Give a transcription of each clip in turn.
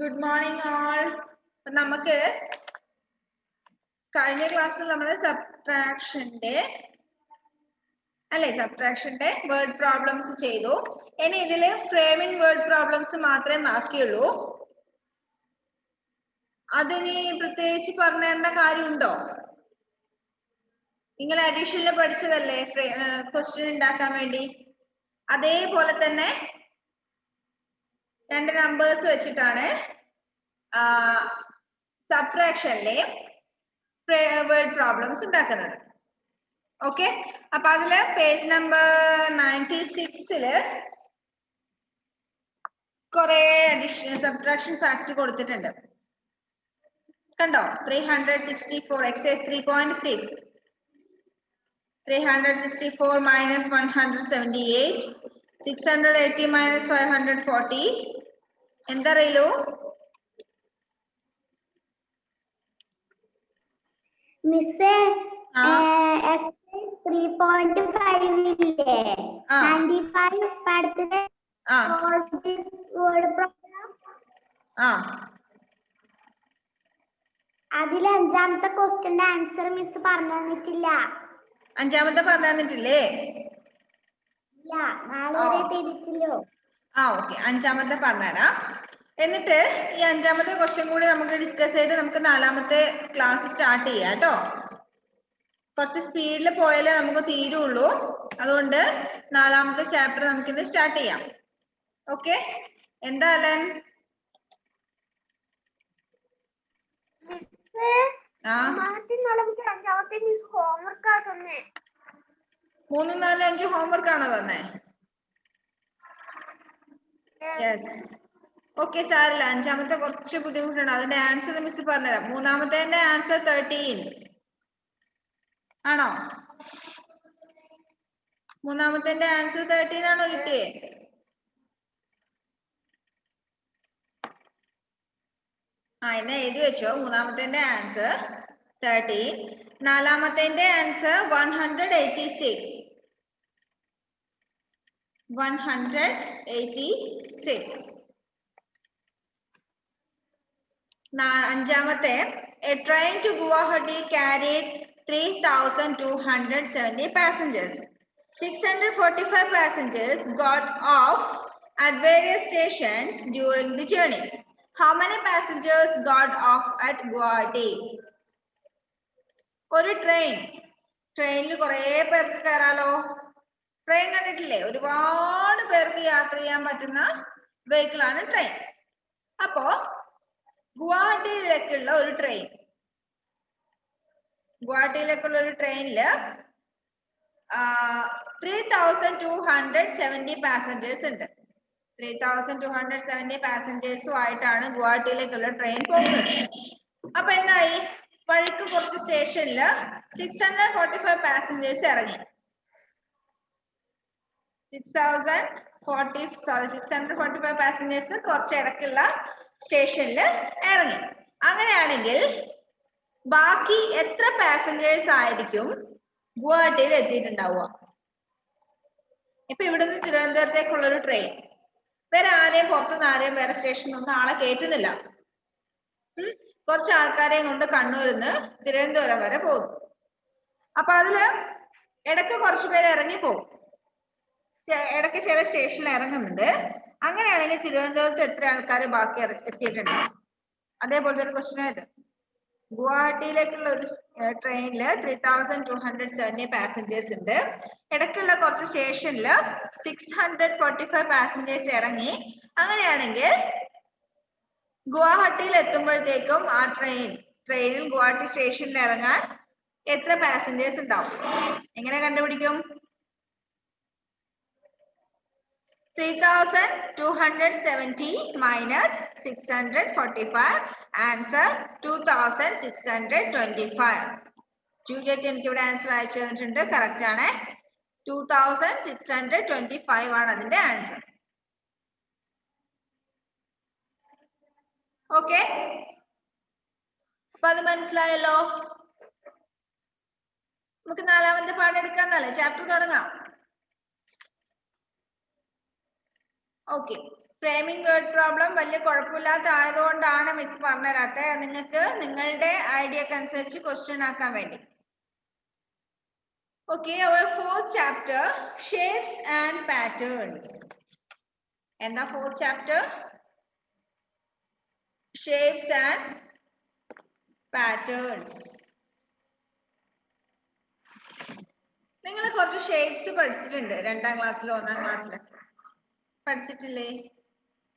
Good morning all. നമുക്ക് കഴിഞ്ഞ ക്ലാസ്സിൽ നമ്മൾ സബ്ട്രാക്ഷന്റെ വേർഡ് പ്രോബ്ലംസ് ചെയ്തു. ഇനി ഇതില് ഫ്രെയിമിംഗ് വേർഡ് പ്രോബ്ലംസ് മാത്രമേ ബാക്കിയുള്ളൂ. അതിനി പ്രത്യേകിച്ച് പറഞ്ഞു തരേണ്ട കാര്യമുണ്ടോ? നിങ്ങൾ അഡീഷനിൽ പഠിച്ചതല്ലേ ക്വസ്റ്റ്യൻ ഉണ്ടാക്കാൻ വേണ്ടി? അതേപോലെ തന്നെ രണ്ട് നമ്പേഴ്സ് വെച്ചിട്ടാണ് സബ്ട്രാക്ഷനിലെ വേർഡ് പ്രോബ്ലംസ് ഉണ്ടാക്കുന്നത്. ഓക്കെ, അപ്പൊ അതില് പേജ് നമ്പർ 96 കുറെ അഡീഷണൽ സബ്ട്രാക്ഷൻ ഫാക്ട് കൊടുത്തിട്ടുണ്ട്. കണ്ടോ? 364 എക്സൈസ് 3.6 364 minus 178 680 minus 540 എന്തറിയൂ? മിസ്സേ 3.5 ഇല്ലേ? 95 പഠിച്ചത് വേർഡ് പ്രോബ്ലം. അതിൽ അഞ്ചാമത്തെ ക്വസ്റ്റ്യന്റെ ആൻസർ മിസ് പറഞ്ഞു തന്നിട്ടില്ല. അഞ്ചാമത്തെ പറഞ്ഞു തന്നിട്ടില്ലേ? ഇല്ല, നാളെ വരെ തിരിച്ചില്ലോ. ഓക്കെ, അഞ്ചാമത്തെ പറഞ്ഞുതരാം. എന്നിട്ട് ഈ അഞ്ചാമത്തെ ക്വസ്റ്റ്യൻ കൂടി നമുക്ക് ഡിസ്കസ് ചെയ്തിട്ട് നമുക്ക് നാലാമത്തെ ക്ലാസ് സ്റ്റാർട്ട് ചെയ്യാം കേട്ടോ. കുറച്ച് സ്പീഡിൽ പോയാലേ നമുക്ക് തീരുള്ളൂ. അതുകൊണ്ട് നാലാമത്തെ ചാപ്റ്റർ നമുക്കിന്ന് സ്റ്റാർട്ട് ചെയ്യാം. ഓക്കെ, എന്താ അലൻ? 3, 4, 5 ഹോംവർക്ക് ആണോ തന്നെ? യെസ്. ഓക്കെ, സാറില്ല. അഞ്ചാമത്തെ കുറച്ച് ബുദ്ധിമുട്ടുണ്ട്. അതിന്റെ ആൻസർ മിസ് പറഞ്ഞുതരാം. മൂന്നാമത്തെ ആൻസർ 13 ആണോ? മൂന്നാമത്തെ ആൻസർ 13 ആണോ കിട്ടിയേ? എന്നാ എഴുതി വെച്ചോ. മൂന്നാമത്തെ ആൻസർ 13, നാലാമത്തെ ആൻസർ 186. അഞ്ചാമത്തെ a train to Guwahati carried 3,270 passengers. 645 passengers got off at various stations during the journey. How many passengers got off at Guwahati? ഒരു ട്രെയിനിൽ കുറെ പേർക്ക് കയറാലോ. ട്രെയിൻ കണ്ടിട്ടില്ലേ? ഒരുപാട് പേർക്ക് യാത്ര ചെയ്യാൻ പറ്റുന്ന വെഹിക്കിൾ ആണ് ട്രെയിൻ. അപ്പോ ഗുവാഹട്ടിയിലേക്കുള്ള ഒരു ട്രെയിനില് 3,270 പാസഞ്ചേഴ്സ് ഉണ്ട്. 3,270 പാസഞ്ചേഴ്സുമായിട്ടാണ് ഗുവാഹട്ടിയിലേക്കുള്ള ട്രെയിൻ പോകുന്നത്. അപ്പൊ എന്തായി? വഴിക്ക് കുറച്ച് സ്റ്റേഷനില് 645 പാസഞ്ചേഴ്സ് ഇറങ്ങി. 645 പാസഞ്ചേഴ്സ് കുറച്ച് ഇടയ്ക്കുള്ള സ്റ്റേഷനിൽ ഇറങ്ങി. അങ്ങനെയാണെങ്കിൽ ബാക്കി എത്ര പാസഞ്ചേഴ്സ് ആയിരിക്കും ഗുവാഹട്ടിയിൽ എത്തിയിട്ടുണ്ടാവുക? ഇപ്പൊ ഇവിടുന്ന് തിരുവനന്തപുരത്തേക്കുള്ള ഒരു ട്രെയിൻ, വേറെ ആരെയും പുറത്തുനിന്ന് ആരെയും വേറെ സ്റ്റേഷനൊന്നും ആളെ കയറ്റുന്നില്ല. കുറച്ച് ആൾക്കാരെയും കൊണ്ട് കണ്ണൂരിന്ന് തിരുവനന്തപുരം വരെ പോകും. അപ്പൊ അതില് ഇടയ്ക്ക് കുറച്ച് പേര് ഇറങ്ങിപ്പോകും, ഇടയ്ക്ക് ചില സ്റ്റേഷനിൽ ഇറങ്ങുന്നുണ്ട്. അങ്ങനെയാണെങ്കിൽ തിരുവനന്തപുരത്ത് എത്ര ആൾക്കാർ ബാക്കി എത്തിയിട്ടുണ്ട്? അതേപോലത്തെ ഒരു ക്വസ്റ്റ്യൻ ആയത്. ഗുവാഹട്ടിയിലേക്കുള്ള ഒരു ട്രെയിനില് 3,270 പാസഞ്ചേഴ്സ് ഉണ്ട്. ഇടയ്ക്കുള്ള കുറച്ച് സ്റ്റേഷനിൽ 645 പാസഞ്ചേഴ്സ് ഇറങ്ങി. അങ്ങനെയാണെങ്കിൽ ഗുവാഹട്ടിയിൽ എത്തുമ്പോഴത്തേക്കും ആ ട്രെയിനിൽ ഗുവാഹട്ടി സ്റ്റേഷനിൽ ഇറങ്ങാൻ എത്ര പാസഞ്ചേഴ്സ് ഉണ്ടാവും? എങ്ങനെ കണ്ടുപിടിക്കും? 3,270 minus 645, answer 2,625. ജൂലിയറ്റ് എനിക്ക് ഇവിടെ ആൻസർ അയച്ചു തന്നിട്ടുണ്ട്. കറക്റ്റ് ആണ്. 2,625 ആണ് അതിന്റെ ആൻസർ. ഓക്കെ, അപ്പൊ അത് മനസ്സിലായല്ലോ. നമുക്ക് നാലാമത്തെ പാഠം എടുക്കാന്നല്ലേ, ചാപ്റ്റർ തുടങ്ങാം. Okay, ഫ്രെയിമിംഗ് വേർഡ് പ്രോബ്ലം വലിയ കുഴപ്പമില്ലാത്ത ആയതുകൊണ്ടാണ് മിസ് പറഞ്ഞുതരാത്തത്. നിങ്ങൾക്ക് നിങ്ങളുടെ ഐഡിയക്ക് അനുസരിച്ച് ക്വസ്റ്റ്യൻ ആക്കാൻ വേണ്ടി. Okay, our fourth chapter, shapes and patterns. And the fourth chapter, shapes and patterns. നിങ്ങൾ കുറച്ച് ഷേപ്സ് പഠിച്ചിട്ടുണ്ട് രണ്ടാം ക്ലാസ്സിലോ ഒന്നാം ക്ലാസ്സിലോ പഠിച്ചിട്ടില്ലേ?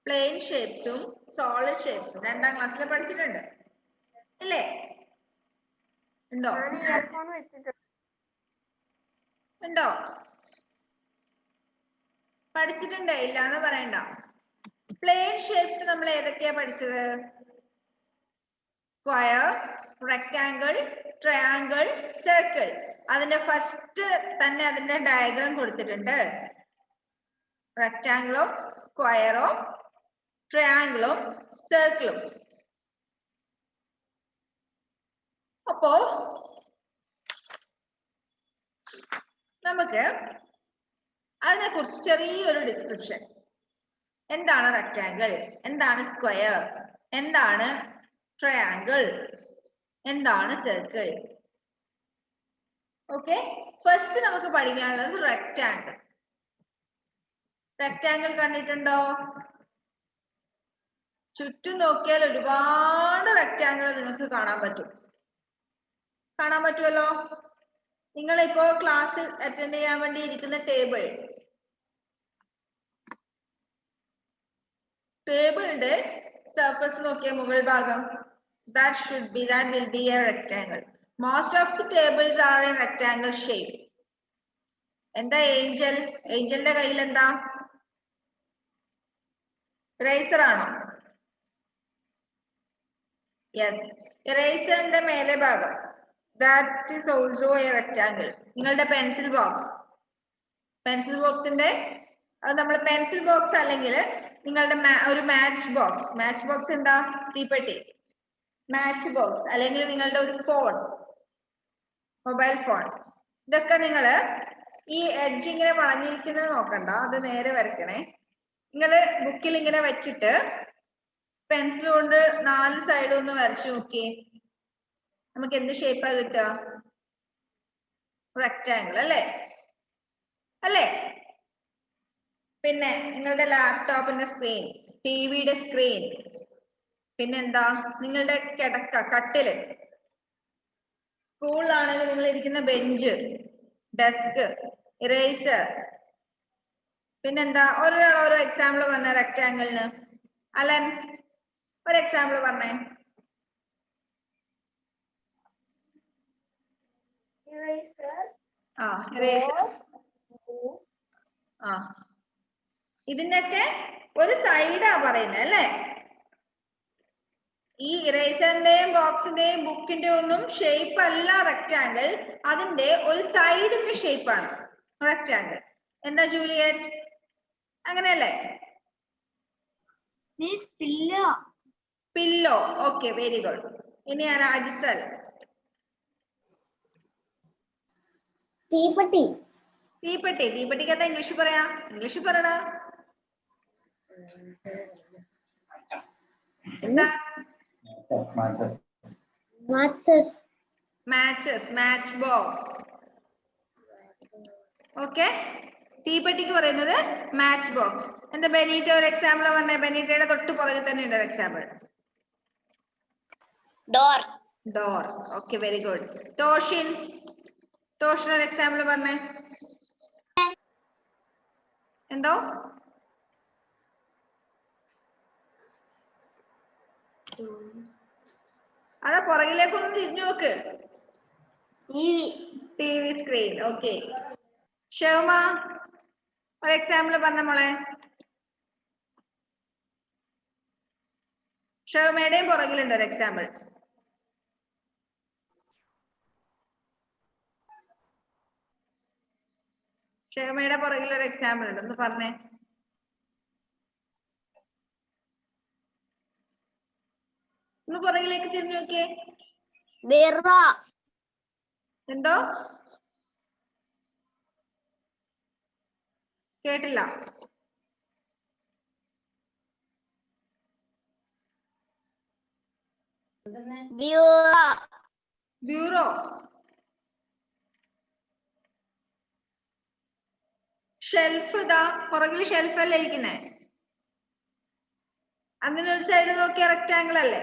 പ്ലെയിൻ ഷേപ്സും സോളിഡ് ഷേപ്സും രണ്ടാം ക്ലാസ്സിൽ പഠിച്ചിട്ടുണ്ട് ഇല്ലേ? ഉണ്ടോ? ഉണ്ടോ? പഠിച്ചിട്ടുണ്ട്, ഇല്ലാന്ന് പറയണ്ട. പ്ലെയിൻ ഷേപ്സ് നമ്മൾ ഏതൊക്കെയാ പഠിച്ചത്? Square, rectangle, triangle, circle. അതിന്റെ ഫസ്റ്റ് തന്നെ അതിന്റെ ഡയഗ്രാം കൊടുത്തിട്ടുണ്ട്. റെക്ടാങ്കിളും സ്ക്വയറും ട്രയാങ്കിളും സർക്കിളും. അപ്പോ നമുക്ക് അതിനെ കുറിച്ച് ചെറിയൊരു ഡിസ്ക്രിപ്ഷൻ. എന്താണ് റെക്ടാങ്കിൾ, എന്താണ് സ്ക്വയർ, എന്താണ് ട്രയാങ്കിൾ, എന്താണ് സർക്കിൾ? ഓക്കെ, ഫസ്റ്റ് നമുക്ക് പഠിക്കാനുള്ളത് റെക്ടാങ്കിൾ. റെക്ടാങ്കിൾ കണ്ടിട്ടുണ്ടോ? ചുറ്റും നോക്കിയാൽ ഒരുപാട് റെക്ടാങ്കിൾ നിങ്ങൾക്ക് കാണാൻ പറ്റും. കാണാൻ പറ്റുമല്ലോ. നിങ്ങളിപ്പോ ക്ലാസ് അറ്റൻഡ് ചെയ്യാൻ വേണ്ടി ഇരിക്കുന്ന ടേബിളിന്റെ സർഫസ് നോക്കിയ മുകൾ ഭാഗം, that will be a rectangle. Most of the tables are in rectangle shape. എന്താ ഏഞ്ചലിന്റെ കയ്യിൽ എന്താ? ഇറേസർ ആണോ? യെസ്, ഇറേസറിന്റെ മേലെ ഭാഗം, that is also a rectangle. നിങ്ങളുടെ പെൻസിൽ ബോക്സിന്റെ അത് നമ്മൾ പെൻസിൽ ബോക്സ് അല്ലെങ്കിൽ നിങ്ങളുടെ ഒരു മാച്ച് ബോക്സ് എന്താ? തീപ്പെട്ടി. മാച്ച് ബോക്സ് അല്ലെങ്കിൽ നിങ്ങളുടെ ഒരു ഫോൺ, മൊബൈൽ ഫോൺ. ഇതൊക്കെ നിങ്ങൾ ഈ എഡ്ജ് ഇങ്ങനെ വളഞ്ഞിരിക്കുന്നത് നോക്കണ്ട, അത് നേരെ വരയ്ക്കണേ. നിങ്ങൾ ബുക്കിൽ ഇങ്ങനെ വെച്ചിട്ട് പെൻസിൽ കൊണ്ട് 4 സൈഡും ഒന്ന് വരച്ചു നോക്കിയേ. നമുക്ക് എന്ത് ഷേപ്പാ കിട്ടുക? റെക്ടാങ്കിൾ അല്ലേ? പിന്നെ നിങ്ങളുടെ ലാപ്ടോപ്പിന്റെ സ്ക്രീൻ, ടിവിയുടെ സ്ക്രീൻ, പിന്നെന്താ നിങ്ങളുടെ കട്ടില്, സ്കൂളിലാണെങ്കിൽ നിങ്ങൾ ഇരിക്കുന്ന ബെഞ്ച്, ഡെസ്ക്, ഇറേസർ. പിന്നെന്താ? ഓരോ എക്സാമ്പിൾ പറഞ്ഞ റെക്ടാങ്കിളിന്. അലൻ ഒരു എക്സാമ്പിൾ പറഞ്ഞേ. ഇതിനൊക്കെ ഒരു സൈഡാ പറയുന്നത് അല്ലേ? ഈ ഇറേസറിന്റെയും ബോക്സിന്റെയും ബുക്കിന്റെ ഒന്നും ഷേപ്പ് അല്ല റെക്ടാങ്കിൾ, അതിന്റെ ഒരു സൈഡിന്റെ ഷേപ്പാണ് റെക്ടാങ്കിൾ. എന്താ ജൂലിയറ്റ്, അങ്ങനെയല്ലേ? പില്ലോ. Okay, very good. ഇനി ആരാ? അജിസൽ. തീപ്പെട്ടിക്ക് എന്താ ഇംഗ്ലീഷ് പറയാ? ഇംഗ്ലീഷ് പറയടാ. എന്താ? Match box. ഓക്കെ, തീപ്പെട്ടിക്ക് പറയുന്നത് മാച്ച് ബോക്സ്. എന്താ ബെനീറ്റ ഒരു എക്സാമ്പിൾ പറഞ്ഞേ? ബെനീറ്റയുടെ തൊട്ട് പുറകിൽ തന്നെ ഉണ്ട് ഒരു example. Door. Okay, very good. ടോഷിൻ ഒരു എക്സാമ്പിൾ പറഞ്ഞേ. എന്തോ? അതാ പുറകിലേക്കൊന്ന് തിരിഞ്ഞു നോക്ക്. TV screen. ഓക്കെ, ഷെവമ ഒരു എക്സാമ്പിൾ പറഞ്ഞ മോളെ. ഷെവമയുടെയും പുറകിലുണ്ട് ഒരു എക്സാമ്പിൾ. ഷെവമയുടെ പുറകിൽ ഒരു എക്സാമ്പിൾ ഉണ്ട്, ഒന്ന് പറഞ്ഞേ. ഒന്ന് പുറകിലേക്ക് തിരിഞ്ഞു നോക്കിയേ. എന്തോ? കേട്ടില്ല. ബ്യൂറോ. ഷെൽഫ് ഇതാ പുറകിൽ ഷെൽഫ് അല്ലേ ഇരിക്കുന്നേ? അതിനൊരു സൈഡ് നോക്കിയ റെക്ടാങ്കിൾ അല്ലേ?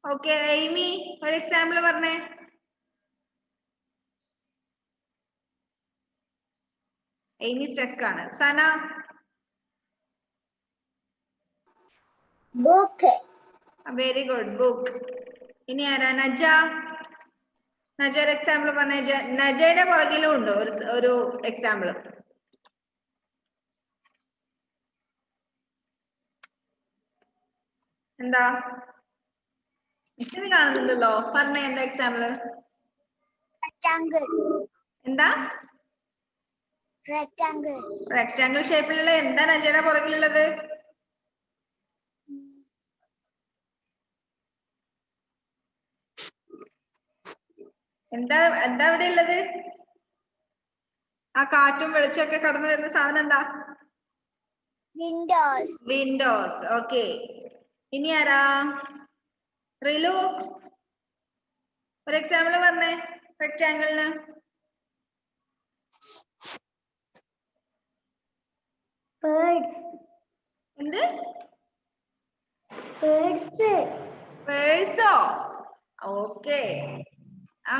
ഓക്കെ, എയ്മി ഒരു എക്സാമ്പിൾ പറഞ്ഞേ. എയ്മി സ്റ്റക്ക് ആണ്. സന? ബുക്ക്. Very good, book. ഇനി ആരാ? നജ. നജ ഒരു എക്സാമ്പിൾ പറഞ്ഞേ. നജയുടെ പുറകിലും ഉണ്ട് ഒരു എക്സാമ്പിൾ. എന്താ മിസ്സിന് കാണുന്നുണ്ടല്ലോ, പറഞ്ഞേ എന്താ എക്സാമ്പിള്? എന്താ? റെക്ടാങ്കിൾ ഷേപ്പിലുള്ള എന്താ നജയുടെ പുറകിലുള്ളത്? എന്താ ഇവിടെ ഉള്ളത്? ആ കാറ്റും വെളിച്ചമൊക്കെ കടന്നു വരുന്ന സാധനം എന്താ? വിൻഡോസ്. ഓക്കെ, ഇനി ആരാ? റിലു ഒരു എക്സാമ്പിൾ പറഞ്ഞേ റെക്ടാങ്കിളിന്. എന്ത്? ബേർഡ്സോ? ഓക്കെ,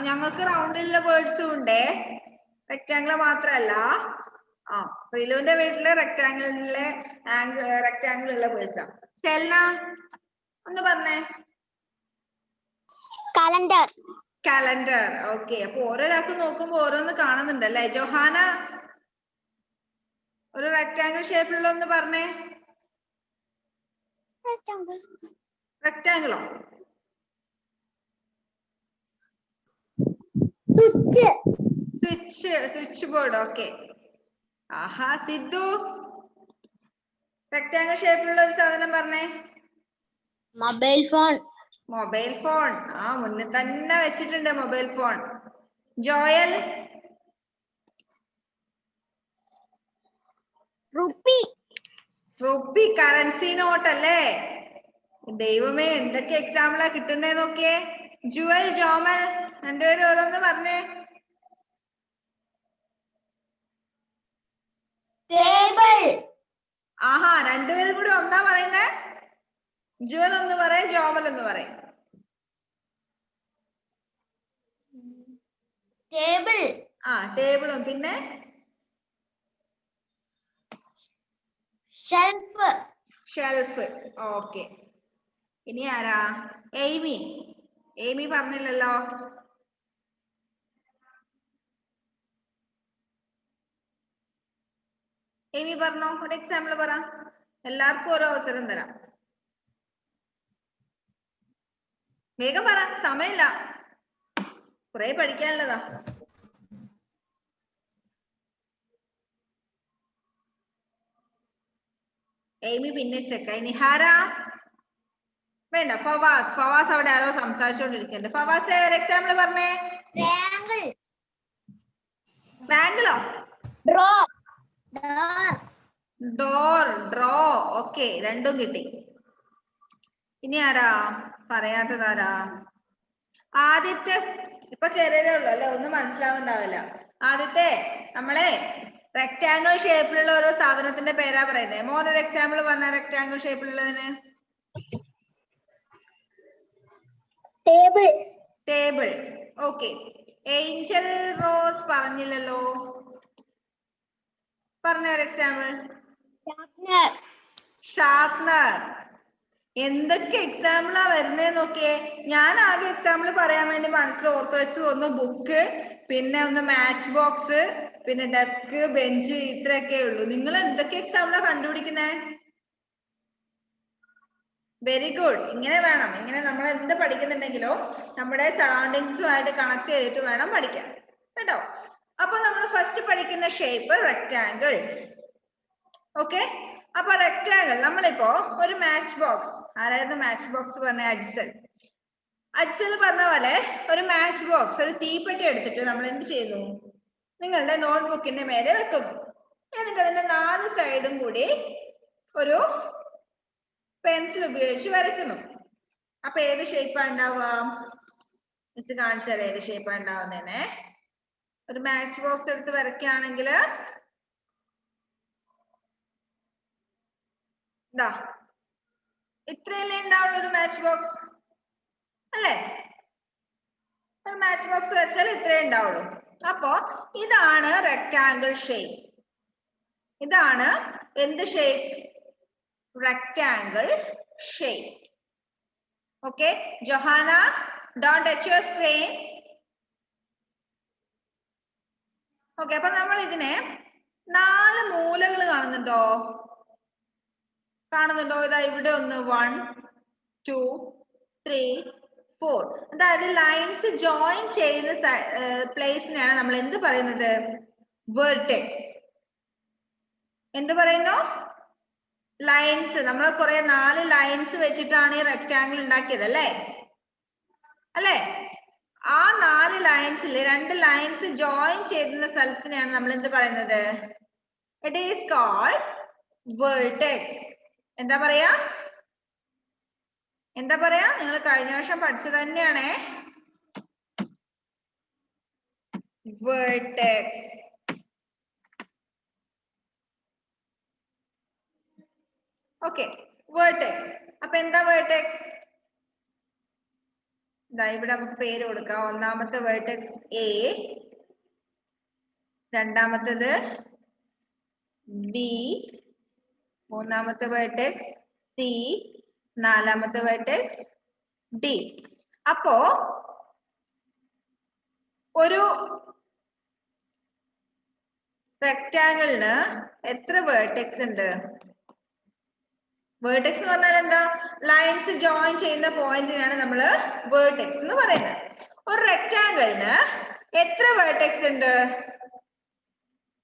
ഞങ്ങൾക്ക് റൗണ്ടിലുള്ള ബേർഡ്സും ഉണ്ടേ, റെക്ടാങ്കിൾ മാത്രല്ല. റിലുവിന്റെ വീട്ടില് റെക്ടാങ്കിൾ ഉള്ള ബേർഡ്സാ. സെൽന ഒന്ന് പറഞ്ഞേ. കലണ്ടർ. ഓക്കെ, അപ്പൊ ഓരോരാൾക്ക് നോക്കുമ്പോ ഓരോന്ന് കാണുന്നുണ്ടല്ലേ. ജോഹാന ഒരു റെക്ടാങ്കിൾ ഷേപ്പിലുള്ള ഒന്ന് പറഞ്ഞേ. റെക്ടാങ്കിളോ? Switch board. ഓക്കെ. ആഹാ, സിദ്ധു റെക്ടാങ്കിൾ ഷേപ്പിലുള്ള ഒരു സാധനം പറഞ്ഞേ. Mobile phone. മുന്നിൽ തന്നെ വെച്ചിട്ടുണ്ട് mobile phone. Joel? Rupee currency note അല്ലേ? ദൈവമേ, എന്തൊക്കെ എക്സാമ്പിളാ കിട്ടുന്നേ നോക്കിയേ. ജുവൽ, ജോമൽ രണ്ടുപേരും ഓരോന്ന് പറഞ്ഞേ. ആഹാ, രണ്ടുപേരും കൂടി ഒന്നാ പറയുന്നേ? ജുവൽ ഒന്ന് പറയും, ജോമൽ ഒന്ന് പറയും. ടേബിളും പിന്നെ ഷെൽഫ്. ഓക്കെ, ഇനി ആരാ? എയ്മി പറഞ്ഞില്ലല്ലോ. എയ്മി പറഞ്ഞോ, ഒരു എക്സാമ്പിൾ പറ. എല്ലാവർക്കും ഓരോ അവസരം തരാം. വേഗം പറ, സമയമില്ല, കുറെ പഠിക്കാനുള്ളതാ. എയ്മി പിന്നെ സ്റ്റക്കായി. നിഹാര? വേണ്ട. ഫവാസ് അവിടെ ആരോ സംസാരിച്ചോണ്ടിരിക്കുന്നുണ്ട്. ഫവാസ് ഒരു എക്സാമ്പിൾ പറഞ്ഞേ. ട്രയാങ്കിളോ? ഡ്രോ. ഓക്കെ, രണ്ടും കിട്ടി. ഇനി ആരാ പറയാത്തതാരാ? ആദ്യത്തെ ഇപ്പൊ കയറിയതേ ഉള്ളു അല്ലെ, ഒന്നും മനസ്സിലാവുന്നുണ്ടാവില്ല. ആദ്യത്തെ നമ്മളെ റെക്ടാങ്കിൾ ഷേപ്പിലുള്ള ഓരോ സാധനത്തിന്റെ പേരാ പറയുന്നത്. മോനൊരു എക്സാമ്പിൾ പറഞ്ഞ റെക്ടാങ്കിൾ ഷേപ്പിലുള്ളതിന്. ടേബിൾ. ഓക്കെ, ഏഞ്ചൽ റോസ് പറഞ്ഞില്ലല്ലോ, പറഞ്ഞ ഒരു എക്സാമ്പിൾ. ഷാർപ്നർ. എന്തൊക്കെ എക്സാമ്പിളാ വരുന്നേ നോക്കിയേ. ഞാൻ ആകെ എക്സാമ്പിൾ പറയാൻ വേണ്ടി മനസ്സിൽ ഓർത്ത് വെച്ചത് ഒന്ന് ബുക്ക്, പിന്നെ ഒന്ന് മാച്ച് ബോക്സ്, പിന്നെ ഡെസ്ക്, ബെഞ്ച്, ഇത്രയൊക്കെ ഉള്ളൂ. നിങ്ങൾ എന്തൊക്കെ എക്സാമ്പിളാ കണ്ടുപിടിക്കുന്നേ? Very good. ഇങ്ങനെ വേണം. ഇങ്ങനെ നമ്മൾ എന്ത് പഠിക്കുന്നുണ്ടെങ്കിലോ നമ്മുടെ സറൗണ്ടിങ്സുമായിട്ട് കണക്ട് ചെയ്തിട്ട് വേണം പഠിക്കാൻ, കേട്ടോ. അപ്പൊ നമ്മൾ ഫസ്റ്റ് പഠിക്കുന്ന ഷേപ്പ് റെക്ടാങ്കിൾ. ഓക്കെ, അപ്പൊ റെക്ടാങ്കിൾ നമ്മളിപ്പോ ഒരു മാച്ച് ബോക്സ്. ആരായിരുന്നു മാച്ച് ബോക്സ് പറഞ്ഞ? അജ്സൽ പറഞ്ഞ പോലെ ഒരു മാച്ച് ബോക്സ്, ഒരു തീപ്പെട്ടി എടുത്തിട്ട് നമ്മൾ എന്ത് ചെയ്യുന്നു? നിങ്ങളുടെ നോട്ട്ബുക്കിന്റെ മേലെ വെക്കുന്നു. എന്നിട്ട് അതിന്റെ 4 സൈഡും കൂടി ഒരു പെൻസിൽ ഉപയോഗിച്ച് വരയ്ക്കുന്നു. അപ്പൊ ഏത് ഷേപ്പാ ഉണ്ടാവുക? മിസ് കാണിച്ചാൽ ഏത് ഷേപ്പാ ഉണ്ടാവുന്നേനെ. ഒരു മാച്ച് ബോക്സ് എടുത്ത് വരയ്ക്കുകയാണെങ്കിൽ ഇതാ ഇത്രയല്ലേ ഉണ്ടാവുള്ളൂ ഒരു മാച്ച് ബോക്സ് അല്ലേ? ഒരു മാച്ച് ബോക്സ് വരച്ചാൽ ഇത്രേ ഉണ്ടാവുള്ളൂ. അപ്പോ ഇതാണ് റെക്ടാംഗിൾ ഷേപ്പ്. ഇതാണ് എന്ത് shape? Rectangle shape. Okay Johanna, don't touch your screen. Okay അപ്പൊ നമ്മൾ ഇതിനെ 4 മൂലകൾ കാണുന്നുണ്ടോ? കാണുന്നുണ്ടോ? ഇതാ ഇവിടെ ഒന്ന് 1 2 3 4. അതായത് ലൈൻസ് ജോയിൻ ചെയ്യുന്ന പ്ലേസിനെയാണ് നമ്മൾ എന്ത് പറയുന്നത്? വെർട്ടെക്സ്. എന്ത് പറയുന്നു? ലൈൻസ്. നമ്മൾ കുറെ 4 ലൈൻസ് വെച്ചിട്ടാണ് ഈ റെക്ടാംഗിൾ ഉണ്ടാക്കിയത് അല്ലേ? അല്ലേ? ആ 4 ലൈൻസിൽ 2 ലൈൻസ് ജോയിൻ ചെയ്യുന്ന സ്ഥലത്തിനെയാണ് നമ്മൾ എന്ത് പറയുന്നത്? It is cold vertex. എന്താ പറയാ? എന്താ പറയാ? നിങ്ങൾ കഴിഞ്ഞ വർഷം പഠിച്ചത് തന്നെയാണേ. വെർട്ടെക്സ്. Okay vertex. അപ്പൊ എന്താ വെർട്ടെക്സ്? ഇവിടെ നമുക്ക് പേര് കൊടുക്കാം. ഒന്നാമത്തെ വെർട്ടെക്സ് എ, രണ്ടാമത്തേത് ബി, മൂന്നാമത്തെ വെർട്ടെക്സ് സി, നാലാമത്തെ വെർട്ടെക്സ് ഡി. അപ്പോ ഒരു റെക്ടാംഗിളിന് എത്ര വെർട്ടെക്സ് ഉണ്ട്? വെർട്ടെക്സ് എന്ന് പറഞ്ഞാൽ എന്താ? ലൈൻസ് ജോയിൻ ചെയ്യുന്ന പോയിന്റിനാണ് നമ്മൾ വെർട്ടെക്സ് എന്ന് പറയുന്നത്. ഒരു റെക്ടാംഗിളിന് എത്ര വെർട്ടെക്സ് ഉണ്ട്?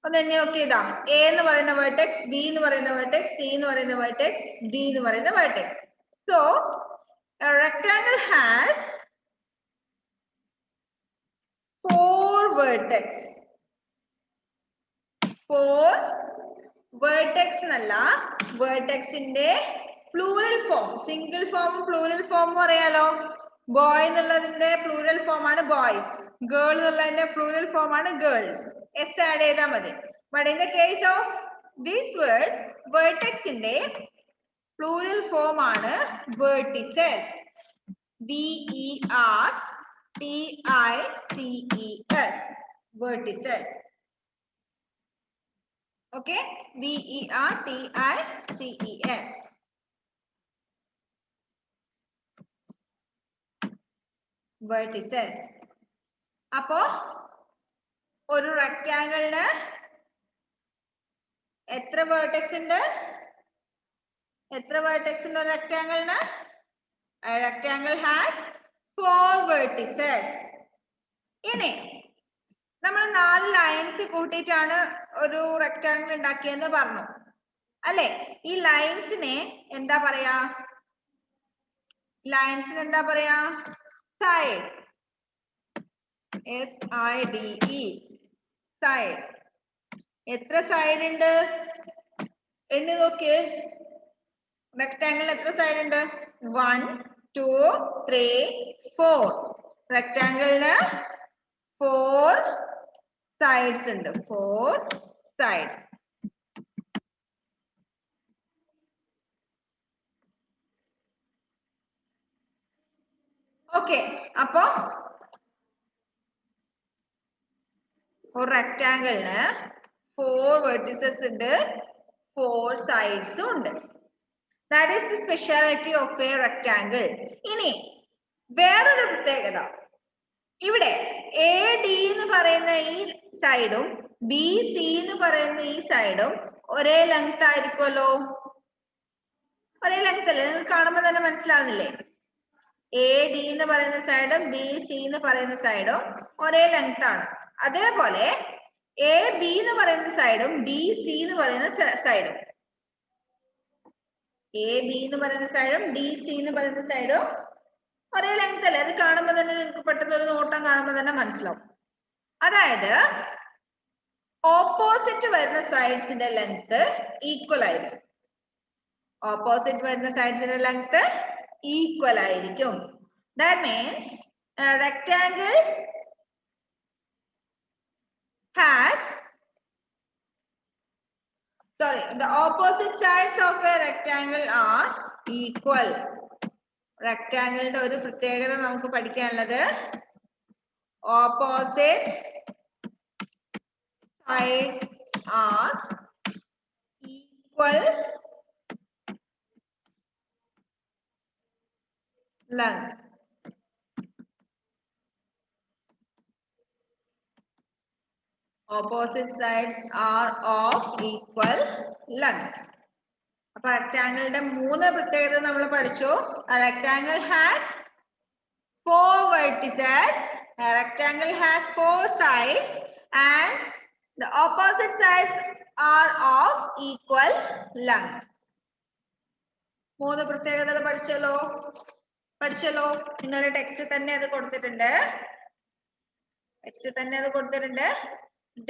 ഒന്ന് എണ്ണി നോക്കിയതാ. എ എന്ന് പറയുന്ന വെർട്ടെക്സ്, ബി എന്ന് പറയുന്ന വെർട്ടെക്സ്, സി എന്ന് പറയുന്ന വെർട്ടെക്സ്, ഡി എന്ന് പറയുന്ന vertex. So a rectangle has 4 vertex. 4 vertex എന്നല്ല, വെർട്ടെക്സിന്റെ plural form. Single form plural form പറയാലോ. ബോയ് എന്നുള്ളതിന്റെ പ്ലൂറൽ ഫോം ആണ് ബോയ്സ്, ഗേൾ എന്നുള്ളതിന്റെ പ്ലൂറൽ ഫോം ആണ് ഗേൾസ്. എസ് ആഡ് ചെയ്താൽ മതി. But in the case of this word, വെർട്ടെക്സിന്റെ പ്ലൂറൽ ഫോം ആണ് vertices. VERTICES. vertices. Okay, VERTICES. vertices. അപ്പോ ഒരു റെക്ടാംഗിളിന് എത്ര വെർട്ടെക്സ് ഉണ്ട്? എത്ര വെർട്ടെക്സ് ഉണ്ട് ഒരു റെക്ടാംഗിളിന്? A rectangle has 4 vertices. ഇനി നമ്മൾ 4 ലൈൻസ് കൂട്ടിയിട്ടാണ് ഒരു റെക്ടാംഗിൾ ഉണ്ടാക്കിയെന്ന് പറഞ്ഞു അല്ലെ? ഈ ലൈൻസിനെ എന്താ പറയാ? ലൈൻസിന് എന്താ പറയാ? സൈഡ്. SIDE. സൈഡ്. എത്ര സൈഡ് ഉണ്ട്? എണ്ണി നോക്കിയേ. റെക്ടാംഗിൾ എത്ര സൈഡ് ഉണ്ട്? 1 2 3 4. റെക്ടാംഗിളിന് 4 സൈഡ്സ് ഉണ്ട്. 4 സൈഡ്സ്. ഓക്കെ അപ്പോ ഒരു റെക്ടാംഗിളിന് 4 വെർട്ടിസസ് ഉണ്ട്, 4 സൈഡ്സും ഉണ്ട്. That is the speciality of a rectangle. ഇനി വേറൊരു പ്രത്യേകത. ഇവിടെ AD എന്ന് പറയുന്ന ഈ സൈഡും BC എന്ന് പറയുന്ന ഈ സൈഡും ഒരേ ലെങ്ത് ആയിരിക്കുമല്ലോ. ഒരേ ലെങ്ത് അല്ലേ? നിങ്ങൾക്ക് കാണുമ്പോൾ തന്നെ മനസ്സിലാവുന്നില്ലേ? AD എന്ന് പറയുന്ന സൈഡും BC എന്ന് പറയുന്ന സൈഡും ഒരേ ലെങ്ത് ആണ്. അതേപോലെ AB എന്ന് പറയുന്ന സൈഡും DC എന്ന് പറയുന്ന സൈഡും AB എന്ന് പറയുന്ന സൈഡും DC എന്ന് പറയുന്ന സൈഡും ഒരേ ലെങ്ത് അല്ലേ? അത് കാണുമ്പോൾ തന്നെ നിങ്ങൾക്ക് പെട്ടെന്ന് ഒരു നോട്ടം കാണുമ്പോൾ തന്നെ മനസ്സിലാവും. അതായത് ഓപ്പോസിറ്റ് വരുന്ന സൈഡ്സിന്റെ ലെങ്ത് ഈക്വൽ ആയിരിക്കും. ഓപ്പോസിറ്റ് വരുന്ന സൈഡ്സിന്റെ ലെങ്ത് ഈക്വൽ ആയിരിക്കും. That means a rectangle has, the opposite sides of a rectangle are equal. റെക്ടാങ്കിളിന്റെ ഒരു പ്രത്യേകത നമുക്ക് പഠിക്കാനുള്ളത് opposite sides are equal length. Opposite sides are of equal length. അപ്പൊ റെക്ടാങ്കിളിന്റെ മൂന്ന് പ്രത്യേകത നമ്മൾ പഠിച്ചു. A rectangle has 4 vertices, a rectangle has 4 sides, and the opposite sides are of equal length. മൂന്ന് പ്രത്യേകതകൾ പഠിച്ചല്ലോ. നിങ്ങളുടെ ടെക്സ്റ്റ് തന്നെ അത് കൊടുത്തിട്ടുണ്ട്.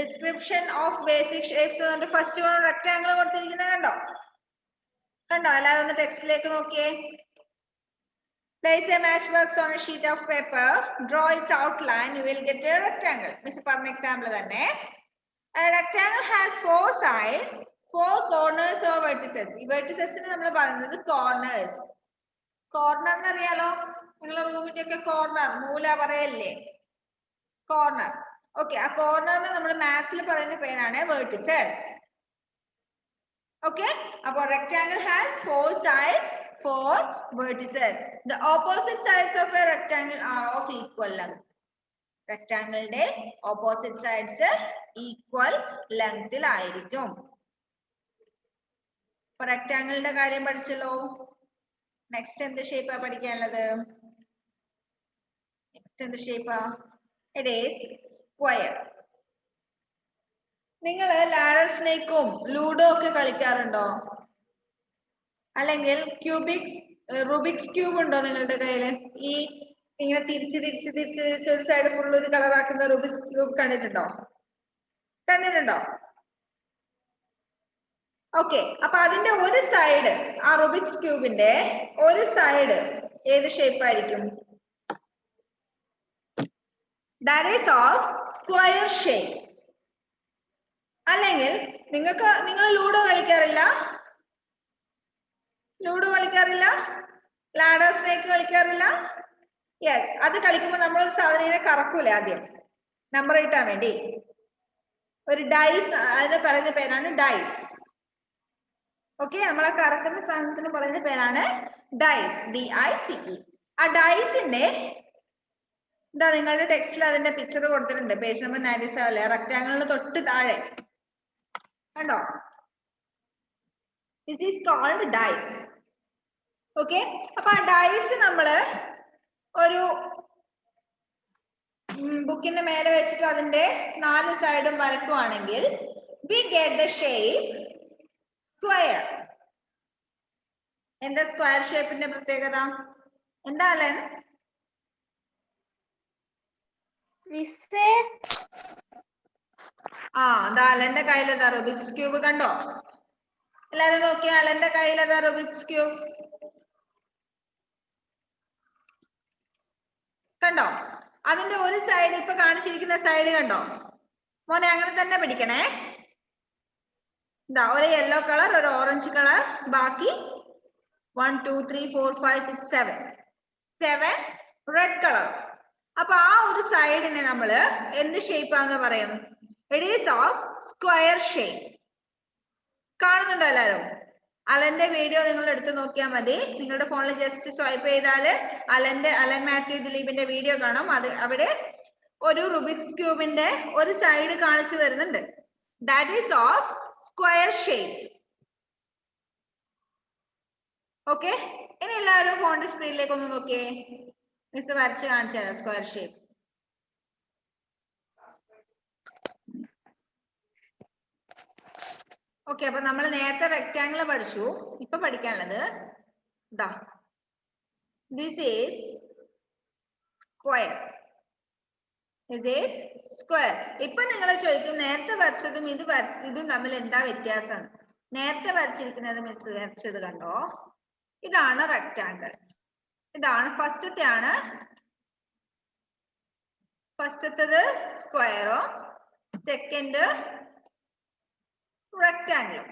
ഡിസ്ക്രിപ്ഷൻ ഓഫ് ബേസിക് ഷേപ്സ് എന്നിട്ട് ഫസ്റ്റ് വൺ റെക്ടാങ്കിൾ കൊടുത്തിരിക്കുന്നത് കണ്ടോ എല്ലാവരും ഒന്ന് ടെക്സ്റ്റിലേക്ക് നോക്കിയേ. Place a matchbox on a sheet of paper, draw its outline, you will get a rectangle. Miss പറഞ്ഞ എക്സാമ്പിൾ തന്നെ. A rectangle has 4 sides, 4 corners or vertices. ഈ verticesന് നമ്മൾ പറയുന്നത് corners. കോർണർ എന്നറിയാലോ, നിങ്ങളുടെ റൂമിന്റെ ഒക്കെ കോർണർ മൂല പറയല്ലേ, കോർണർ. ഓക്കെ, ആ കോർണറിന് നമ്മൾ മാത്സിൽ പറയുന്ന പേരാണ് vertices. Okay, അപ്പോൾ rectangle has 4 sides, 4 vertices. The opposite sides of a rectangle are of equal length. റെക്ടാങ്കിളിന്റെ ഓപ്പോസിറ്റ് സൈഡ്സ് ഈക്വൽ ലെങ്തിൽ ആയിരിക്കും. അപ്പൊ റെക്ടാങ്കിളിന്റെ കാര്യം പഠിച്ചല്ലോ. നെക്സ്റ്റ് എന്ത് ഷേപ്പാ പഠിക്കാനുള്ളത്? It is square. നിങ്ങൾ ലാഡർ സ്നേക്കും ലൂഡോ ഒക്കെ കളിക്കാറുണ്ടോ? അല്ലെങ്കിൽ റുബിക്സ് ക്യൂബ് ഉണ്ടോ നിങ്ങളുടെ കയ്യില്? ഈ ഇങ്ങനെ തിരിച്ച് ഒരു സൈഡ് ഫുൾ ഒരു കളറാക്കുന്ന റുബിക്സ് ക്യൂബ് കണ്ടിട്ടുണ്ടോ? ഓക്കെ, അപ്പൊ അതിന്റെ ഒരു സൈഡ്, ആ റുബിക്സ് ക്യൂബിന്റെ ഒരു സൈഡ് ഏത് ഷേപ്പ് ആയിരിക്കും? That is of square shape. അല്ലെങ്കിൽ നിങ്ങൾ ലൂഡോ കളിക്കാറില്ല? ലാഡർ സ്നേക്ക് കളിക്കാറില്ല? യെസ്, അത് കളിക്കുമ്പോൾ നമ്മളൊരു സാധനം കറക്കൂലേ ആദ്യം നമ്പർ കിട്ടാൻ വേണ്ടി? ഒരു ഡൈസ്, അതിന് പറയുന്ന പേരാണ് ഡൈസ്. ഓക്കെ, നമ്മളെ കറക്കുന്ന സാധനത്തിന് പറയുന്ന പേരാണ് ഡൈസ്, DICE. ആ ഡൈസിന്റെ നിങ്ങളുടെ ടെക്സ്റ്റിൽ അതിന്റെ പിക്ചർ കൊടുത്തിട്ടുണ്ട്, പേജ് നമ്പർ 97, റെക്ടാങ്കിളിന് തൊട്ട് താഴെ കണ്ടോ? This is called dice. Okay, അപ്പൊ ആ ഡൈസ് നമ്മള് ഒരു ബുക്കിന്റെ മേലെ വെച്ചിട്ട് അതിന്റെ 4 സൈഡും വരക്കുവാണെങ്കിൽ we get the shape square. എന്താ സ്ക്വയർ ഷേപ്പിന്റെ പ്രത്യേകത? എന്താ അലൻ? അതാ അലന്റെ കയ്യിലതാ റുബിക്സ് ക്യൂബ് കണ്ടോ? എല്ലാരും നോക്കിയാ അലന്റെ കയ്യിലതാ റുബിക്സ് ക്യൂബ് കണ്ടോ? അതിന്റെ ഒരു സൈഡ് ഇപ്പൊ കാണിച്ചിരിക്കുന്ന സൈഡ് കണ്ടോ മോനെ? അങ്ങനെ തന്നെ പിടിക്കണേ. ഇതാ ഒരു യെല്ലോ കളർ, ഒരു ഓറഞ്ച് കളർ, ബാക്കി 1 2 3 4 5 6 7 റെഡ് കളർ. അപ്പൊ ആ ഒരു സൈഡിനെ നമ്മള് എന്ത് ഷേപ്പ് ആണെന്ന് പറയും? It is of square shape. കാണുന്നുണ്ടോ എല്ലാരും? അലന്റെ വീഡിയോ നിങ്ങൾ എടുത്ത് നോക്കിയാൽ മതി. നിങ്ങളുടെ ഫോണിൽ ജസ്റ്റ് സ്വൈപ്പ് ചെയ്താല് അലൻ മാത്യു ദിലീപിന്റെ വീഡിയോ കാണും. അവിടെ ഒരു റുബിക്സ് ക്യൂബിന്റെ ഒരു സൈഡ് കാണിച്ചു തരുന്നുണ്ട്. That is of square shape. Okay, ഇനി എല്ലാവരും ഫോണിന്റെ സ്ക്രീനിലേക്ക് ഒന്ന് നോക്കിയേ. മിസ് വരച്ച് കാണിച്ചു തരാം സ്ക്വയർ ഷേപ്പ്. ഓക്കെ, അപ്പൊ നമ്മൾ നേരത്തെ റെക്ടാങ്കിൾ പഠിച്ചു. ഇപ്പൊ പഠിക്കാനുള്ളത് ഇതാ, ദിസ് ഈസ് സ്ക്വയർ. ഇപ്പൊ നിങ്ങൾ ചോദിക്കും നേരത്തെ വരച്ചതും ഇതും തമ്മിൽ എന്താ വ്യത്യാസം? നേരത്തെ വരച്ചിരിക്കുന്നത് മിസ് വരച്ചത് കണ്ടോ? ഇതാണ് റെക്ടാങ്കിൾ. ഇതാണ് ഫസ്റ്റത്തെ ആണ്. ഫസ്റ്റത്തത് സ്ക്വയറും സെക്കൻഡ് റെക്ടാംഗിളും.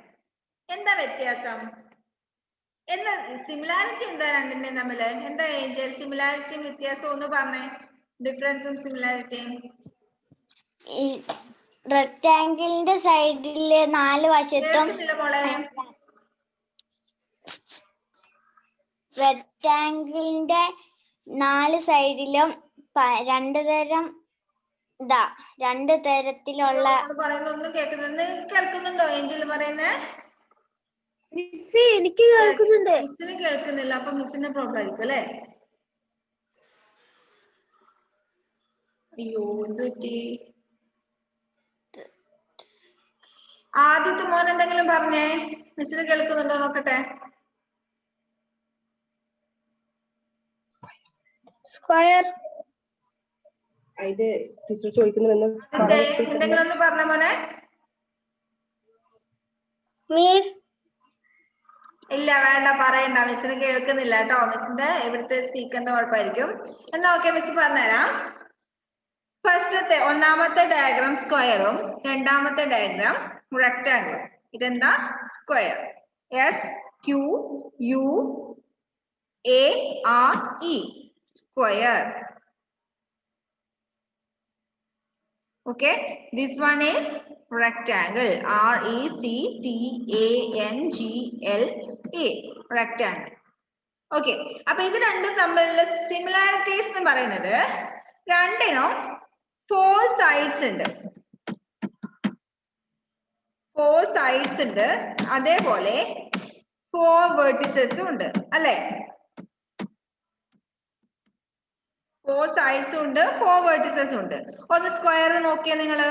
എന്താ വ്യത്യാസം? എന്താ സിമിലാരിറ്റി? എന്താ രണ്ടിന്റെയും തമ്മില്? എന്താ ഏഞ്ചൽ സിമിലാരിറ്റിയും വ്യത്യാസവും ഒന്ന് പറഞ്ഞേ. ഡിഫറൻസും സിമിലാരിറ്റിയും. റെക്ടാംഗിളിന്റെ സൈഡില് 4 വശത്തും മോളെ റെക്ടാംഗിളിന്റെ 4 സൈഡിലും 2 തരം രണ്ട് തരത്തിലുള്ള പറയുന്നൊന്നും കേൾക്കുന്നുണ്ടോ ഏഞ്ചൽ പറയുന്നേ? മിസ് എനിക്ക് കേൾക്കുന്നുണ്ട്. മിസ്സിന് കേൾക്കുന്നില്ല. അപ്പൊ മിസ്സിന്റെ പ്രോബ്ലം ആയിരിക്കും അല്ലേ? അയ്യോ എന്ത് പറ്റി? ആദ്യത്തെ മോൻ എന്തെങ്കിലും പറഞ്ഞേ. മിസ്സിന് കേൾക്കുന്നുണ്ടോ നോക്കട്ടെ. ഇത് ടീച്ചർ ചോദിക്കുന്നുവെന്ന് എന്തെങ്കിലും ഒന്ന് പറഞ്ഞ മോനെ. ഇല്ല വേണ്ട പറയണ്ട. മിസ്സിന് കേൾക്കുന്നില്ല കേട്ടോ. മിസ്സിന്റെ ഇവിടുത്തെ സ്പീക്കറിന്റെ കുഴപ്പമായിരിക്കും. എന്നാ ഓക്കെ മിസ് പറഞ്ഞുതരാം. ഫസ്റ്റത്തെ ഒന്നാമത്തെ ഡയഗ്രാം സ്ക്വയറും രണ്ടാമത്തെ ഡയഗ്രാം റെക്ടാംഗിളും. ഇതെന്താ? Square. SQUARE square. Okay, this one is rectangle. RECTANGLE rectangle. Okay, അപ്പൊ ഇത് രണ്ടും തമ്മിലുള്ള സിമിലാരിറ്റീസ് എന്ന് പറയുന്നത് രണ്ടിനും 4 sides ഉണ്ട്. 4 sides ഉണ്ട്. അതേപോലെ 4 vertices ഉണ്ട് അല്ലേ? 4 sides ഉണ്ട്, 4 vertices ഉണ്ട്. ഒന്ന് സ്ക്വയർ നോക്കിയേ നിങ്ങള്.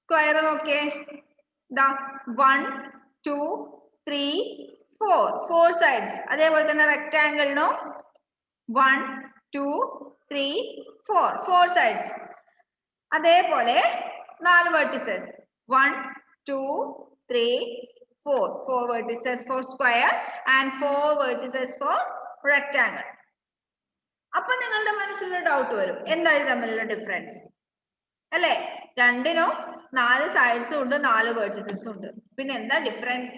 സ്ക്വയർ നോക്കിയേ. 1 2 3 4 sides. അതേപോലെ തന്നെ റെക്ടാംഗിളിനും 1 2 3 4 sides. അതേപോലെ 4 vertices. 1 2 3 4 vertices for square and 4 vertices for rectangle. അപ്പൊ നിങ്ങളുടെ മനസ്സിലൊരു ഡൗട്ട് വരും, എന്താ ഇത് തമ്മിലുള്ള ഡിഫറൻസ് അല്ലെ? രണ്ടിനും 4 സൈഡ്സും ഉണ്ട്, 4 വെർട്ടിസസും ഉണ്ട്. പിന്നെ എന്താ ഡിഫറൻസ്?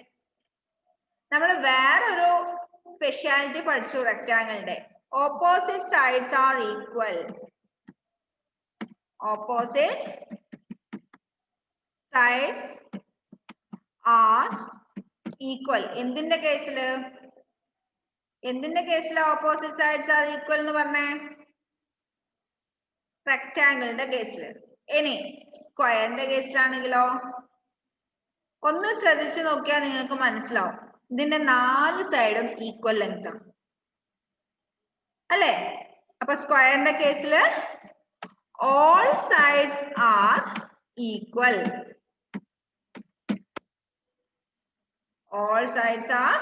നമ്മൾ വേറൊരു സ്പെഷ്യാലിറ്റി പഠിച്ചു റെക്ടാംഗിളിന്റെ. Opposite sides are equal. Opposite sides are equal. എന്തിന്റെ കേസില്? എന്തിന്റെ കേസിലാ ഓപ്പോസിറ്റ് സൈഡ്സ് ആർ ഈക്വൽ എന്ന് പറഞ്ഞേ? റെക്ടാംഗിളിന്റെ കേസില്. ഇനി സ്ക്വയറിന്റെ കേസിലാണെങ്കിലോ? ഒന്ന് ശ്രദ്ധിച്ചു നോക്കിയാൽ നിങ്ങൾക്ക് മനസ്സിലാവും. ഇതിന്റെ 4 സൈഡും ഈക്വൽ ലെങ്ത് ആണ് അല്ലേ? അപ്പൊ സ്ക്വയറിന്റെ കേസില് all sides are equal. All sides are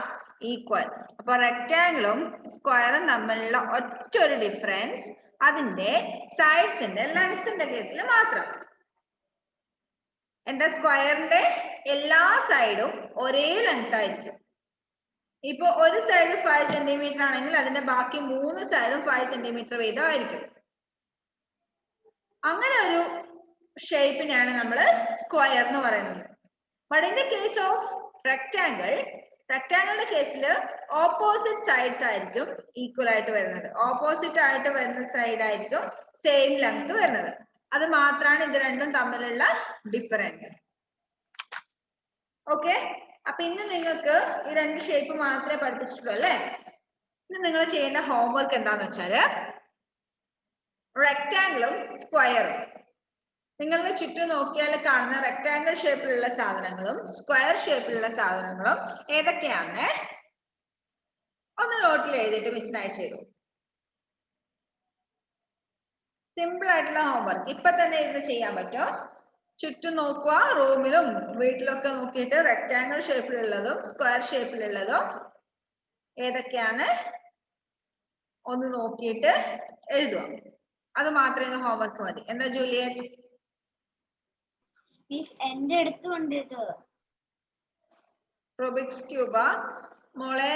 equal. അപ്പൊ റെക്ടാംഗിളും സ്ക്വയറും തമ്മിലുള്ള ഒറ്റൊരു ഡിഫറൻസ് അതിന്റെ സൈഡ്സിന്റെ ലെങ്ത്തിന്റെ കേസിൽ മാത്രം. എന്താ? സ്ക്വയറിന്റെ എല്ലാ സൈഡും ഒരേ ലെങ്ത് ആയിരിക്കും. ഇപ്പൊ ഒരു സൈഡ് 5 സെന്റിമീറ്റർ ആണെങ്കിൽ അതിന്റെ ബാക്കി 3 സൈഡും 5 സെന്റിമീറ്റർ വീതം ആയിരിക്കും. അങ്ങനെ ഒരു ഷേപ്പിനെയാണ് നമ്മൾ സ്ക്വയർ എന്ന് പറയുന്നത്. But in the case of rectangle, റെക്ടാംഗിളിന്റെ കേസിൽ ഓപ്പോസിറ്റ് സൈഡ്സ് ആയിരിക്കും ഈക്വൽ ആയിട്ട് വരുന്നത്. ഓപ്പോസിറ്റ് ആയിട്ട് വരുന്ന സൈഡ് ആയിരിക്കും സെയിം ലെങ്ത് വരുന്നത്. അത് മാത്രമാണ് ഇത് രണ്ടും തമ്മിലുള്ള ഡിഫറൻസ്. ഓക്കെ, അപ്പൊ ഇന്ന് നിങ്ങൾക്ക് ഈ 2 ഷേപ്പ് മാത്രമേ പഠിപ്പിച്ചിട്ടുള്ളൂ അല്ലേ? ഇന്ന് നിങ്ങൾ ചെയ്യേണ്ട ഹോംവർക്ക് എന്താന്ന് വെച്ചാല് റെക്ടാംഗിളും സ്ക്വയറും നിങ്ങളുടെ ചുറ്റും നോക്കിയാൽ കാണുന്ന റെക്ടാംഗിൾ ഷേപ്പിലുള്ള സാധനങ്ങളും സ്ക്വയർ ഷേപ്പിലുള്ള സാധനങ്ങളും ഏതൊക്കെയാന്ന് ഒന്ന് നോട്ടിൽ എഴുതിയിട്ട് മിസ്സിന് അയച്ചു തരും. സിമ്പിൾ ആയിട്ടുള്ള ഹോംവർക്ക് ഇപ്പൊ തന്നെ ഇത് ചെയ്യാൻ പറ്റും. ചുറ്റും നോക്കുക, റൂമിലും വീട്ടിലൊക്കെ നോക്കിയിട്ട് റെക്ടാംഗിൾ ഷേപ്പിലുള്ളതും സ്ക്വയർ ഷേപ്പിലുള്ളതും ഏതൊക്കെയാന്ന് ഒന്ന് നോക്കിയിട്ട് എഴുതുക. അത് മാത്രമേ ഇന്ന് ഹോംവർക്ക് മതി. എന്താ ജൂലിയറ്റ്? എന്റെ അടുത്തുണ്ട് ഇത്. റൂബിക്സ് ക്യൂബാ മോളെ?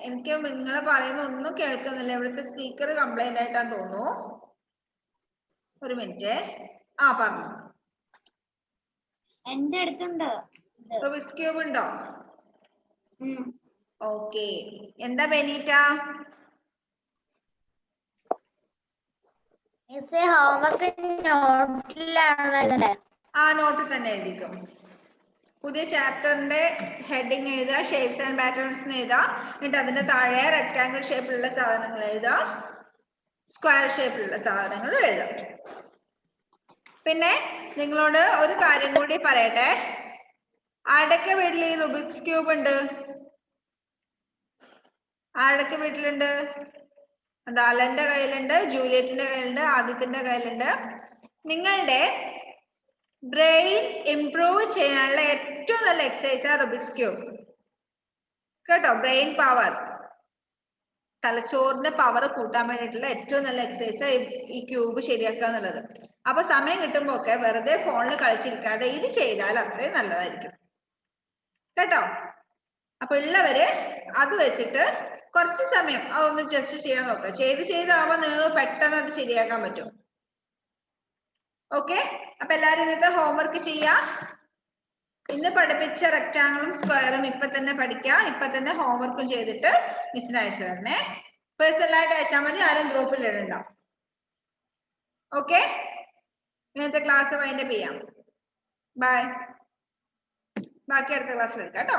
എനിക്ക് നിങ്ങൾ പറയുന്ന ഒന്നും കേൾക്കുന്നില്ല. ഇവിടുത്തെ സ്പീക്കർ കംപ്ലൈന്റ് ആയിട്ടാന്ന് തോന്നുന്നു. ഒരു മിനിറ്റ്. ആ പറഞ്ഞു. എന്റെ അടുത്തുണ്ട്. റുബിക്സ് ക്യൂബ് ഉണ്ടോ? ഓക്കെ. എന്താ ബെനീറ്റ? മിസ് ഹോംവർക്ക് നോട്ടിലാണ് എഴുതണ്ടേ? ആ നോട്ടിൽ തന്നെ എഴുതിക്കും. പുതിയ ചാപ്റ്ററിന്റെ ഹെഡിങ് എഴുതുക, ഷേപ്സ് ആൻഡ് പാറ്റേൺസ് എഴുതുക. എന്നിട്ട് അതിന്റെ താഴെ റെക്ടാംഗിൾ ഷേപ്പിലുള്ള സാധനങ്ങൾ എഴുതുക, സ്ക്വയർ ഷേപ്പിലുള്ള സാധനങ്ങൾ എഴുതുക. പിന്നെ നിങ്ങളോട് ഒരു കാര്യം കൂടി പറയട്ടെ. ആരുടെയൊക്കെ വീട്ടിൽ ഈ റുബിക്സ് ക്യൂബ് ഉണ്ട്? ആരുടെയൊക്കെ വീട്ടിലുണ്ട്? അത് അലന്റെ കയ്യിലുണ്ട്, ജൂലിയറ്റിന്റെ കയ്യിലുണ്ട്, ആദിത്യന്റെ കയ്യിലുണ്ട്. നിങ്ങളുടെ ബ്രെയിൻ ഇംപ്രൂവ് ചെയ്യാനുള്ള ഏറ്റവും നല്ല എക്സസൈസ് ആ റുബിക്സ് ക്യൂബ് കേട്ടോ. ബ്രെയിൻ പവർ, തലച്ചോറിന്റെ പവർ കൂട്ടാൻ വേണ്ടിയിട്ടുള്ള ഏറ്റവും നല്ല എക്സസൈസ് ഈ ക്യൂബ് ശരിയാക്കുക എന്നുള്ളത്. അപ്പൊ സമയം കിട്ടുമ്പോ ഒക്കെ വെറുതെ ഫോണിൽ കളിച്ചിരിക്കാതെ ഇത് ചെയ്താൽ അത്രയും നല്ലതായിരിക്കും കേട്ടോ. അപ്പൊ ഉള്ളവര് അത് വെച്ചിട്ട് കുറച്ച് സമയം അതൊന്ന് ജസ്റ്റ് ചെയ്യാൻ നോക്കുക. ചെയ്താവുമ്പോ നിങ്ങൾക്ക് പെട്ടെന്ന് അത് ശരിയാക്കാൻ പറ്റും. ഓക്കെ. അപ്പൊ എല്ലാരും ഇന്നത്തെ ഹോംവർക്ക് ചെയ്യാ. ഇന്ന് പഠിപ്പിച്ച റെക്ടാംഗിളും സ്ക്വയറും ഇപ്പൊ തന്നെ പഠിക്കാം. ഇപ്പൊ തന്നെ ഹോംവർക്കും ചെയ്തിട്ട് മിസ്സിന് അയച്ചു തരണേ. പേഴ്സണലായിട്ട് അയച്ചാൽ മതി, ആരും ഗ്രൂപ്പിൽ ഇടണ്ട. ഓക്കെ. ഇന്നത്തെ ക്ലാസ് വൈൻഡപ്പ് ചെയ്യാം. ബൈ. ബാക്കി അടുത്ത ക്ലാസ്സിൽ എടുക്കാം കേട്ടോ.